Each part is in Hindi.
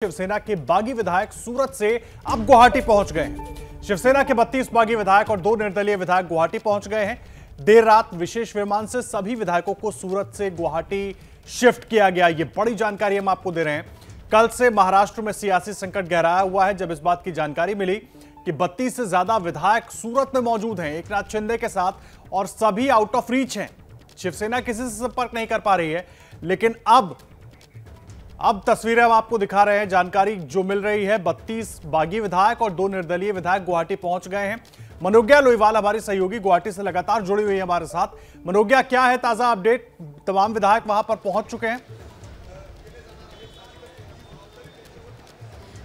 शिवसेना के बागी विधायक सूरत से अब गुवाहाटी पहुंच गए हैं। शिवसेना के 32 बागी विधायक और 2 निर्दलीय विधायक गुवाहाटी पहुंच गए हैं। देर रात विशेष विमान से सभी विधायकों को सूरत से गुवाहाटी शिफ्ट किया गया। ये बड़ी जानकारी हम आपको दे रहे हैं। कल से महाराष्ट्र में सियासी संकट गहराया हुआ है, जब इस बात की जानकारी मिली कि 32 से ज्यादा विधायक सूरत में मौजूद हैं एकनाथ शिंदे के साथ, और सभी आउट ऑफ रीच हैं। शिवसेना किसी से संपर्क नहीं कर पा रही है, लेकिन अब तस्वीरें हम आपको दिखा रहे हैं। जानकारी जो मिल रही है, 32 बागी विधायक और 2 निर्दलीय विधायक गुवाहाटी पहुंच गए हैं। मनोज्ञा लोईवाल हमारी सहयोगी गुवाहाटी से लगातार जुड़ी हुई है हमारे साथ। मनोज्ञा, क्या है ताजा अपडेट? तमाम विधायक वहां पर पहुंच चुके हैं?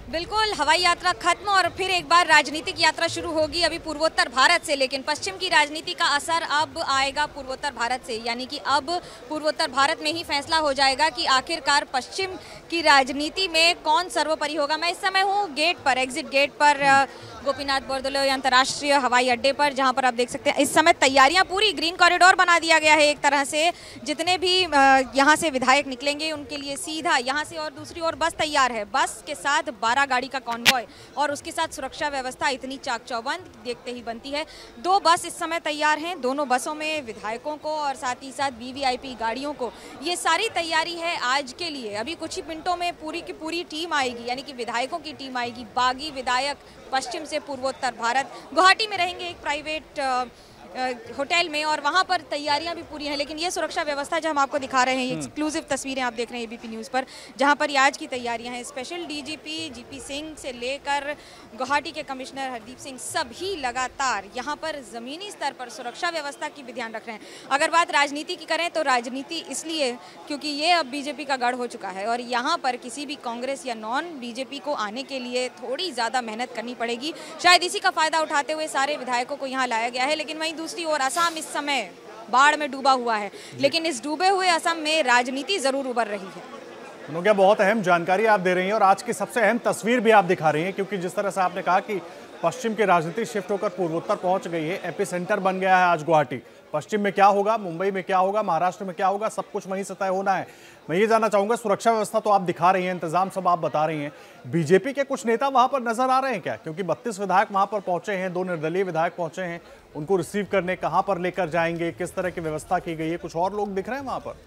बिल्कुल, हवाई यात्रा खत्म और फिर एक बार राजनीतिक यात्रा शुरू होगी अभी पूर्वोत्तर भारत से। लेकिन पश्चिम की राजनीति का असर अब आएगा पूर्वोत्तर भारत से, यानी कि अब पूर्वोत्तर भारत में ही फैसला हो जाएगा कि आखिरकार पश्चिम की राजनीति में कौन सर्वोपरि होगा। मैं इस समय हूँ गेट पर, एग्जिट गेट पर, गोपीनाथ बोरदोलोई अंतर्राष्ट्रीय हवाई अड्डे पर, जहां पर आप देख सकते हैं इस समय तैयारियां पूरी, ग्रीन कॉरिडोर बना दिया गया है एक तरह से। जितने भी यहां से विधायक निकलेंगे उनके लिए सीधा यहां से और दूसरी ओर बस तैयार है। बस के साथ 12 गाड़ी का कॉन्वॉय और उसके साथ सुरक्षा व्यवस्था इतनी चाक चौबंद देखते ही बनती है। 2 बस इस समय तैयार हैं, दोनों बसों में विधायकों को और साथ ही साथ वीवीआईपी गाड़ियों को। ये सारी तैयारी है आज के लिए। अभी कुछ ही मिनटों में पूरी की पूरी टीम आएगी, यानी कि विधायकों की टीम आएगी। बागी विधायक पश्चिम से पूर्वोत्तर भारत गुवाहाटी में रहेंगे एक प्राइवेट होटल में, और वहां पर तैयारियां भी पूरी हैं। लेकिन ये सुरक्षा व्यवस्था जो हम आपको दिखा रहे हैं, ये एक्सक्लूसिव तस्वीरें आप देख रहे हैं एबीपी न्यूज़ पर, जहां पर आज की तैयारियां हैं। स्पेशल डीजीपी जीपी सिंह से लेकर गुवाहाटी के कमिश्नर हरदीप सिंह, सभी लगातार यहां पर ज़मीनी स्तर पर सुरक्षा व्यवस्था की भी ध्यान रख रहे हैं। अगर बात राजनीति की करें तो राजनीति इसलिए क्योंकि ये अब बीजेपी का गढ़ हो चुका है, और यहाँ पर किसी भी कांग्रेस या नॉन बीजेपी को आने के लिए थोड़ी ज़्यादा मेहनत करनी पड़ेगी। शायद इसी का फायदा उठाते हुए सारे विधायकों को यहाँ लाया गया है। लेकिन वहीं दूसरी ओर असम इस समय बाढ़ में डूबा हुआ है, लेकिन इस डूबे हुए असम में राजनीति जरूर उभर रही है। मनोज्ञा, बहुत अहम जानकारी आप दे रही हैं और आज की सबसे अहम तस्वीर भी आप दिखा रही हैं, क्योंकि जिस तरह से आपने कहा कि पश्चिम की राजनीति शिफ्ट होकर पूर्वोत्तर पहुंच गई है, एपी सेंटर बन गया है आज गुवाहाटी। पश्चिम में क्या होगा, मुंबई में क्या होगा, महाराष्ट्र में क्या होगा, सब कुछ वहीं से तय होना है। मैं ये जानना चाहूंगा, सुरक्षा व्यवस्था तो आप दिखा रही हैं, इंतजाम सब आप बता रही हैं, बीजेपी के कुछ नेता वहां पर नजर आ रहे हैं क्या? क्योंकि 32 विधायक वहां पर पहुंचे हैं, 2 निर्दलीय विधायक पहुंचे हैं, उनको रिसीव करने कहां पर लेकर जाएंगे, किस तरह की व्यवस्था की गई है? कुछ और लोग दिख रहे हैं वहां पर?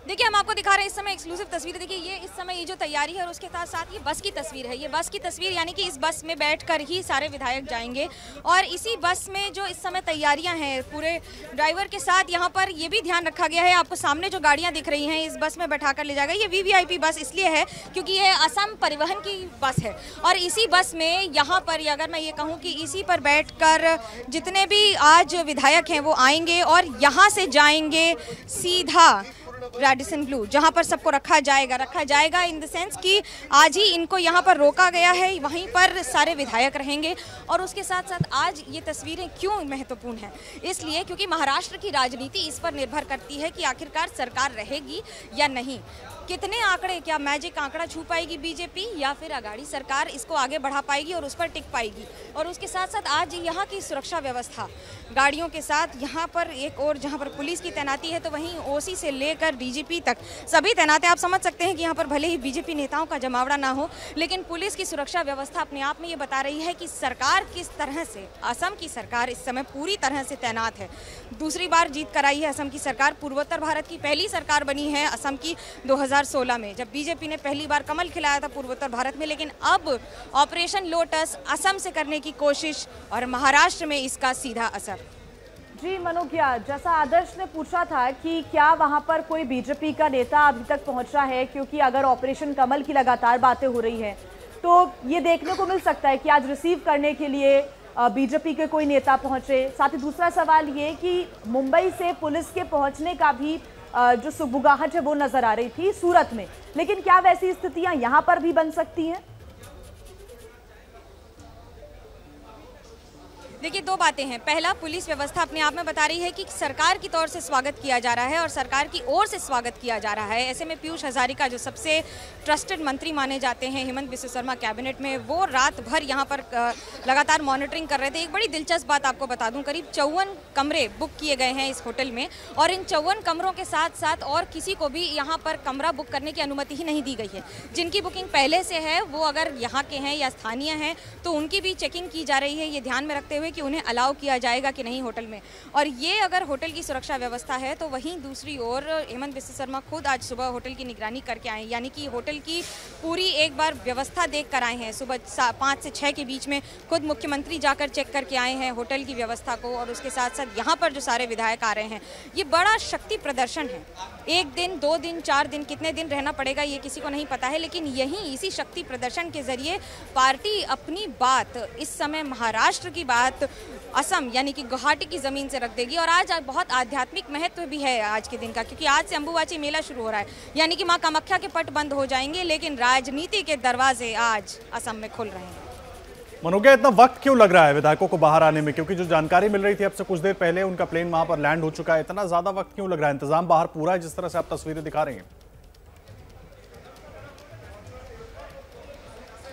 देखिए, हम आपको दिखा रहे हैं इस समय एक्सक्लूसिव तस्वीर। देखिए, ये इस समय ये जो तैयारी है और उसके साथ साथ ये बस की तस्वीर है। ये बस की तस्वीर, यानी कि इस बस में बैठकर ही सारे विधायक जाएंगे, और इसी बस में जो इस समय तैयारियां हैं पूरे ड्राइवर के साथ, यहाँ पर ये भी ध्यान रखा गया है। आपको सामने जो गाड़ियां दिख रही हैं, इस बस में बैठाकर ले जाएगा। ये वीवीआईपी बस इसलिए है क्योंकि ये असम परिवहन की बस है, और इसी बस में यहाँ पर, अगर मैं ये कहूँ कि इसी पर बैठकर जितने भी आज विधायक हैं वो आएंगे और यहाँ से जाएंगे सीधा रेडिसन ब्लू, जहां पर सबको रखा जाएगा इन द सेंस कि आज ही इनको यहां पर रोका गया है, वहीं पर सारे विधायक रहेंगे। और उसके साथ साथ आज ये तस्वीरें क्यों महत्वपूर्ण हैं? इसलिए क्योंकि महाराष्ट्र की राजनीति इस पर निर्भर करती है कि आखिरकार सरकार रहेगी या नहीं। कितने आंकड़े, क्या मैजिक आंकड़ा छू पाएगी बीजेपी, या फिर अगाड़ी सरकार इसको आगे बढ़ा पाएगी और उस पर टिक पाएगी? और उसके साथ साथ आज यहाँ की सुरक्षा व्यवस्था गाड़ियों के साथ, यहाँ पर एक और जहाँ पर पुलिस की तैनाती है, तो वहीं ओसी से लेकर डीजीपी तक सभी तैनात हैं। आप समझ सकते हैं कि यहाँ पर भले ही बीजेपी नेताओं का जमावड़ा ना हो, लेकिन पुलिस की सुरक्षा व्यवस्था अपने आप में ये बता रही है कि सरकार किस तरह से, असम की सरकार इस समय पूरी तरह से तैनात है। दूसरी बार जीत कर आई है असम की सरकार। पूर्वोत्तर भारत की पहली सरकार बनी है असम की 2016 में, जब बीजेपी ने पहली बार कमल खिलाया था पूर्वोत्तर भारत में। लेकिन अब ऑपरेशन लोटस असम से करने की कोशिश और महाराष्ट्र में इसका सीधा असर। जी मनोज्ञा, जैसा आदर्श ने पूछा था कि क्या वहां पर कोई बीजेपी का नेता अभी तक पहुंचा है, क्योंकि अगर ऑपरेशन कमल की लगातार बातें हो रही हैं तो ये देखने को मिल सकता है कि आज रिसीव करने के लिए बीजेपी के कोई नेता पहुंचे। साथ ही दूसरा सवाल ये कि मुंबई से पुलिस के पहुंचने का भी जो सुगबुगाहट है वो नजर आ रही थी सूरत में, लेकिन क्या वैसी स्थितियां यहां पर भी बन सकती हैं? देखिए, दो बातें हैं। पहला, पुलिस व्यवस्था अपने आप में बता रही है कि सरकार की तौर से स्वागत किया जा रहा है और सरकार की ओर से स्वागत किया जा रहा है। ऐसे में पीयूष हजारिका, जो सबसे ट्रस्टेड मंत्री माने जाते हैं हेमंत बिस्वा शर्मा कैबिनेट में, वो रात भर यहाँ पर लगातार मॉनिटरिंग कर रहे थे। एक बड़ी दिलचस्प बात आपको बता दूं, करीब 54 कमरे बुक किए गए हैं इस होटल में और इन 54 कमरों के साथ साथ और किसी को भी यहाँ पर कमरा बुक करने की अनुमति ही नहीं दी गई है। जिनकी बुकिंग पहले से है वो अगर यहाँ के हैं या स्थानीय हैं तो उनकी भी चेकिंग की जा रही है, ये ध्यान में रखते हुए कि उन्हें अलाउ किया जाएगा कि नहीं होटल में। और ये अगर होटल की सुरक्षा व्यवस्था है तो वहीं दूसरी ओर हेमंत बिस्वा शर्मा खुद आज सुबह होटल की निगरानी करके आए, यानी कि होटल की पूरी एक बार व्यवस्था देख कर आए हैं। सुबह 5 से 6 के बीच में खुद मुख्यमंत्री जाकर चेक करके आए हैं होटल की व्यवस्था को और उसके साथ साथ यहाँ पर जो सारे विधायक आ रहे हैं। ये बड़ा शक्ति प्रदर्शन है। 1 दिन, 2 दिन, 4 दिन, कितने दिन रहना पड़ेगा ये किसी को नहीं पता है, लेकिन यहीं इसी शक्ति प्रदर्शन के जरिए पार्टी अपनी बात, इस समय महाराष्ट्र की बात असम यानी कि गुवाहाटी की जमीन से रख देगी। और आज बहुत आध्यात्मिक महत्व भी है आज के दिन का, क्योंकि आज से अंबुबाची मेला शुरू हो रहा है, यानी कि मां कामाख्या के पट बंद हो जाएंगे, लेकिन राजनीति के दरवाजे आज असम में खुल रहे हैं। मनोज्ञा, इतना वक्त क्यों लग रहा है विधायकों को बाहर आने में? क्योंकि जो जानकारी मिल रही थी अब से कुछ देर पहले उनका प्लेन वहां पर लैंड हो चुका है, इतना ज्यादा वक्त क्यों लग रहा है? इंतजाम बाहर पूरा है जिस तरह से आप तस्वीरें दिखा रहे हैं?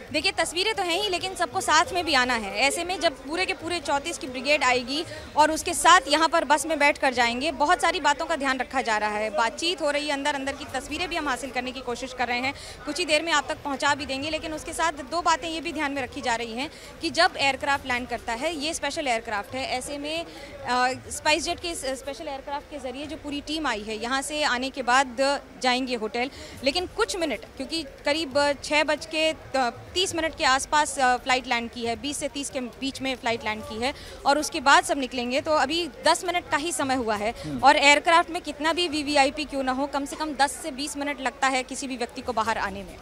देखिए, तस्वीरें तो हैं ही, लेकिन सबको साथ में भी आना है। ऐसे में जब पूरे के पूरे 34 की ब्रिगेड आएगी और उसके साथ यहाँ पर बस में बैठ कर जाएंगे, बहुत सारी बातों का ध्यान रखा जा रहा है। बातचीत हो रही है, अंदर अंदर की तस्वीरें भी हम हासिल करने की कोशिश कर रहे हैं, कुछ ही देर में आप तक पहुँचा भी देंगे। लेकिन उसके साथ 2 बातें ये भी ध्यान में रखी जा रही हैं कि जब एयरक्राफ्ट लैंड करता है, ये स्पेशल एयरक्राफ्ट है, ऐसे में स्पाइस जेट के स्पेशल एयरक्राफ्ट के जरिए जो पूरी टीम आई है यहाँ से आने के बाद जाएंगे होटल। लेकिन कुछ मिनट, क्योंकि करीब 6:30 के आसपास फ्लाइट लैंड की है, 20 से 30 के बीच में फ्लाइट लैंड की है और उसके बाद सब निकलेंगे। तो अभी 10 मिनट का ही समय हुआ है और एयरक्राफ्ट में कितना भी वीवीआईपी क्यों ना हो, कम से कम 10 से 20 मिनट लगता है किसी भी व्यक्ति को बाहर आने में।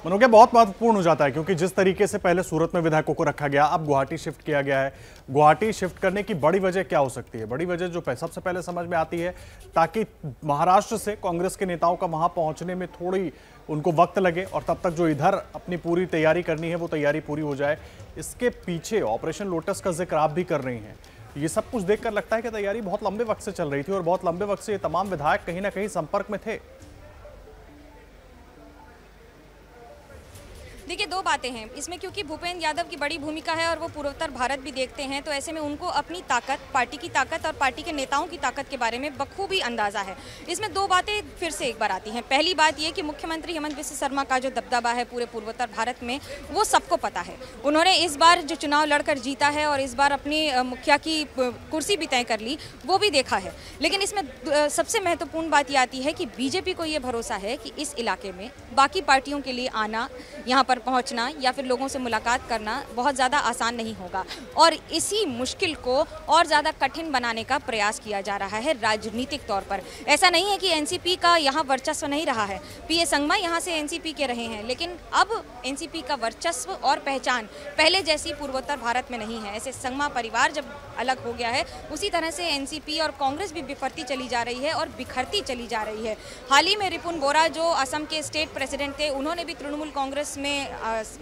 मनोज्ञा, बहुत महत्वपूर्ण हो जाता है क्योंकि जिस तरीके से पहले सूरत में विधायकों को रखा गया, अब गुवाहाटी शिफ्ट किया गया है। गुवाहाटी शिफ्ट करने की बड़ी वजह क्या हो सकती है? बड़ी वजह जो सबसे पहले समझ में आती है, ताकि महाराष्ट्र से कांग्रेस के नेताओं का वहां पहुंचने में थोड़ी उनको वक्त लगे और तब तक जो इधर अपनी पूरी तैयारी करनी है वो तैयारी पूरी हो जाए। इसके पीछे ऑपरेशन लोटस का जिक्र आप भी कर रही हैं। ये सब कुछ देखकर लगता है कि तैयारी बहुत लंबे वक्त से चल रही थी और बहुत लंबे वक्त से ये तमाम विधायक कहीं ना कहीं संपर्क में थे। देखिए, 2 बातें हैं इसमें, क्योंकि भूपेंद्र यादव की बड़ी भूमिका है और वो पूर्वोत्तर भारत भी देखते हैं, तो ऐसे में उनको अपनी ताकत, पार्टी की ताकत और पार्टी के नेताओं की ताकत के बारे में बखूबी अंदाजा है। इसमें 2 बातें फिर से एक बार आती हैं। पहली बात ये कि मुख्यमंत्री हेमंत बिस्वा शर्मा का जो दबदबा है पूरे पूर्वोत्तर भारत में, वो सबको पता है। उन्होंने इस बार जो चुनाव लड़कर जीता है और इस बार अपनी मुखिया की कुर्सी भी तय कर ली, वो भी देखा है। लेकिन इसमें सबसे महत्वपूर्ण बात ये आती है कि बीजेपी को ये भरोसा है कि इस इलाके में बाकी पार्टियों के लिए आना, यहाँ पर पहुंचना या फिर लोगों से मुलाकात करना बहुत ज़्यादा आसान नहीं होगा और इसी मुश्किल को और ज़्यादा कठिन बनाने का प्रयास किया जा रहा है राजनीतिक तौर पर। ऐसा नहीं है कि एनसीपी का यहाँ वर्चस्व नहीं रहा है, पीए संगमा यहाँ से एनसीपी के रहे हैं, लेकिन अब एनसीपी का वर्चस्व और पहचान पहले जैसी पूर्वोत्तर भारत में नहीं है। ऐसे संगमा परिवार जब अलग हो गया है, उसी तरह से एनसीपी और कांग्रेस भी बिफरती चली जा रही है और बिखरती चली जा रही है। हाल ही में रिपुन बोरा जो असम के स्टेट प्रेसिडेंट थे, उन्होंने भी तृणमूल कांग्रेस में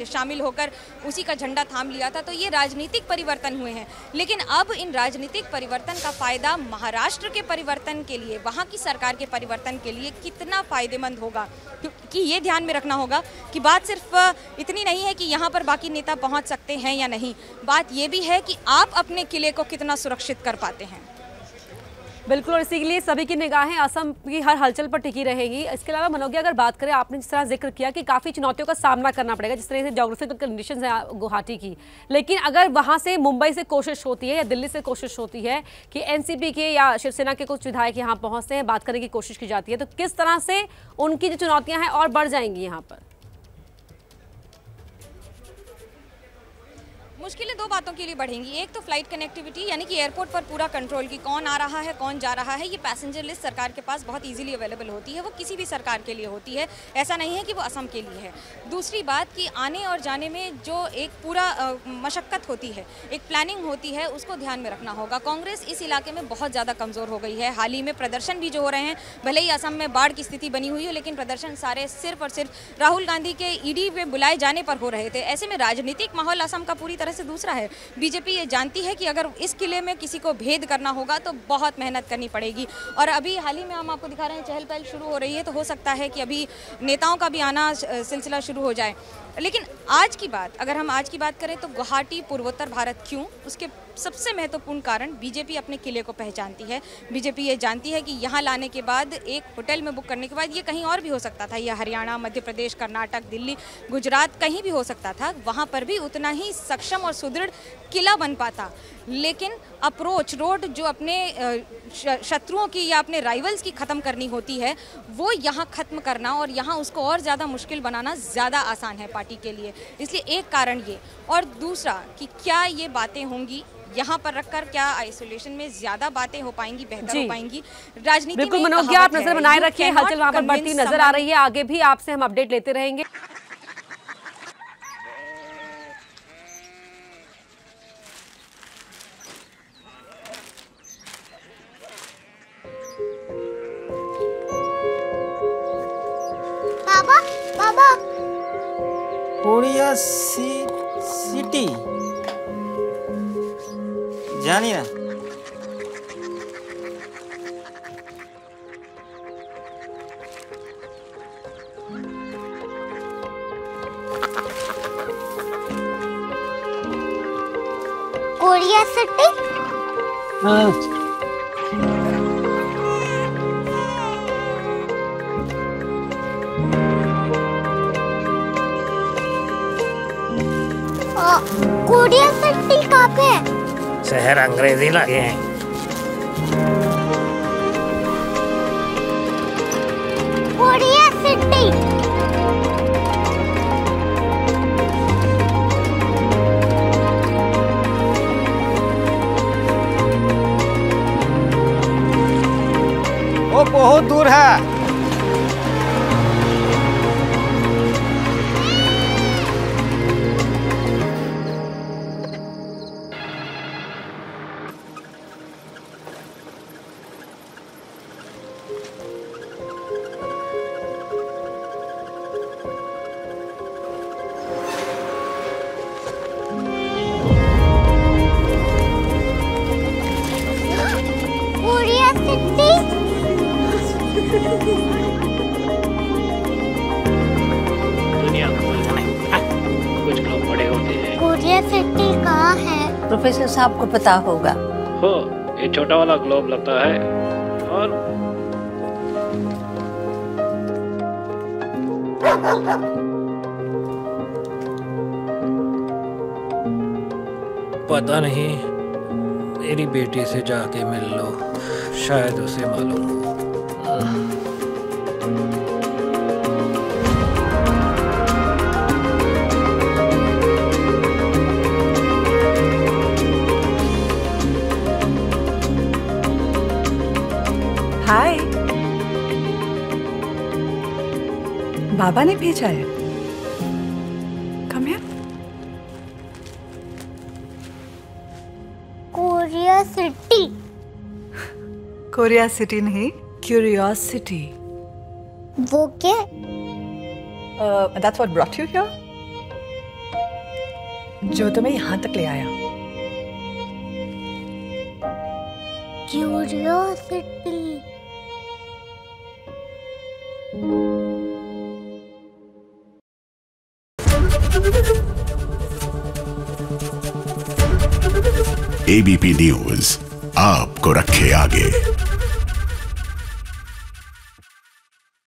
शामिल होकर उसी का झंडा थाम लिया था। तो ये राजनीतिक परिवर्तन हुए हैं, लेकिन अब इन राजनीतिक परिवर्तन का फायदा महाराष्ट्र के परिवर्तन के लिए, वहां की सरकार के परिवर्तन के लिए कितना फायदेमंद होगा, क्योंकि ये ध्यान में रखना होगा कि बात सिर्फ इतनी नहीं है कि यहाँ पर बाकी नेता पहुँच सकते हैं या नहीं, बात ये भी है कि आप अपने किले को कितना सुरक्षित कर पाते हैं। बिल्कुल, और इसी के लिए सभी की निगाहें असम की हर हलचल पर टिकी रहेगी। इसके अलावा मनोज्ञा, अगर बात करें, आपने जिस तरह जिक्र किया कि काफ़ी चुनौतियों का सामना करना पड़ेगा, जिस तरह से ज्योग्राफिकल कंडीशंस है गुवाहाटी की, लेकिन अगर वहां से मुंबई से कोशिश होती है या दिल्ली से कोशिश होती है कि एनसीपी के या शिवसेना के कुछ विधायक यहाँ पहुँचते हैं, बात करने की कोशिश की जाती है, तो किस तरह से उनकी जो चुनौतियाँ हैं और बढ़ जाएंगी यहाँ पर? मुश्किलें 2 बातों के लिए बढ़ेंगी। एक तो फ्लाइट कनेक्टिविटी, यानी कि एयरपोर्ट पर पूरा कंट्रोल कि कौन आ रहा है, कौन जा रहा है। ये पैसेंजर लिस्ट सरकार के पास बहुत इजीली अवेलेबल होती है, वो किसी भी सरकार के लिए होती है, ऐसा नहीं है कि वो असम के लिए है। दूसरी बात कि आने और जाने में जो एक पूरा मशक्क़त होती है, एक प्लानिंग होती है, उसको ध्यान में रखना होगा। कांग्रेस इस इलाके में बहुत ज़्यादा कमज़ोर हो गई है। हाल ही में प्रदर्शन भी जो हो रहे हैं, भले ही असम में बाढ़ की स्थिति बनी हुई हो, लेकिन प्रदर्शन सारे सिर्फ और सिर्फ राहुल गांधी के ईडी में बुलाए जाने पर हो रहे थे। ऐसे में राजनीतिक माहौल असम का पूरी तरह से दूसरा है, बीजेपी ये जानती है कि अगर इस किले में किसी को भेद करना होगा तो बहुत मेहनत करनी पड़ेगी। और अभी हाल ही में हम आपको दिखा रहे हैं चहल पहल शुरू हो रही है, तो हो सकता है कि अभी नेताओं का भी आना सिलसिला शुरू हो जाए। लेकिन आज की बात, अगर हम आज की बात करें तो गुवाहाटी पूर्वोत्तर भारत क्यों, उसके सबसे महत्वपूर्ण कारण बीजेपी अपने किले को पहचानती है। बीजेपी ये जानती है कि यहाँ लाने के बाद, एक होटल में बुक करने के बाद, ये कहीं और भी हो सकता था, ये हरियाणा, मध्य प्रदेश, कर्नाटक, दिल्ली, गुजरात कहीं भी हो सकता था, वहाँ पर भी उतना ही सक्षम और सुदृढ़ किला बन पाता। लेकिन अप्रोच रोड जो अपने शत्रुओं की या अपने राइवल्स की ख़त्म करनी होती है, वो यहाँ ख़त्म करना और यहाँ उसको और ज़्यादा मुश्किल बनाना ज़्यादा आसान है पार्टी के लिए। इसलिए एक कारण ये, और दूसरा कि क्या ये बातें होंगी यहाँ पर रखकर, क्या आइसोलेशन में ज्यादा बातें हो पाएंगी, बेहतर हो पाएंगी राजनीति में। बिल्कुल मनोज्ञा, आप नजर बनाए रखिए, हलचल वहां पर बढ़ती नजर आ रही है, आगे भी आपसे हम अपडेट लेते रहेंगे। बाबा बाबा कोरिया सिटी जानी ना, कोरिया सिटी। कोरिया सिटी कहाँ पे है? शहर अंग्रेजी लगे हैं। Korea city. वो बहुत दूर है। दुनिया को कुछ लोग बड़े होते हैं। कोरिया सिटी कहाँ है? प्रोफेसर साहब को पता होगा। हो, ये छोटा वाला ग्लोब लगता है और पता नहीं, मेरी बेटी से जाके मिल लो, शायद उसे मालूम हो। हाय, बाबा ने भेजा है। Come here. Korea city. Korea city नहीं, क्यूरियोसिटी। वो क्या? That's what brought you here? जो तुम्हें यहाँ तक ले आया। क्यूरियोसिटी। एबीपी न्यूज आपको रखे आगे।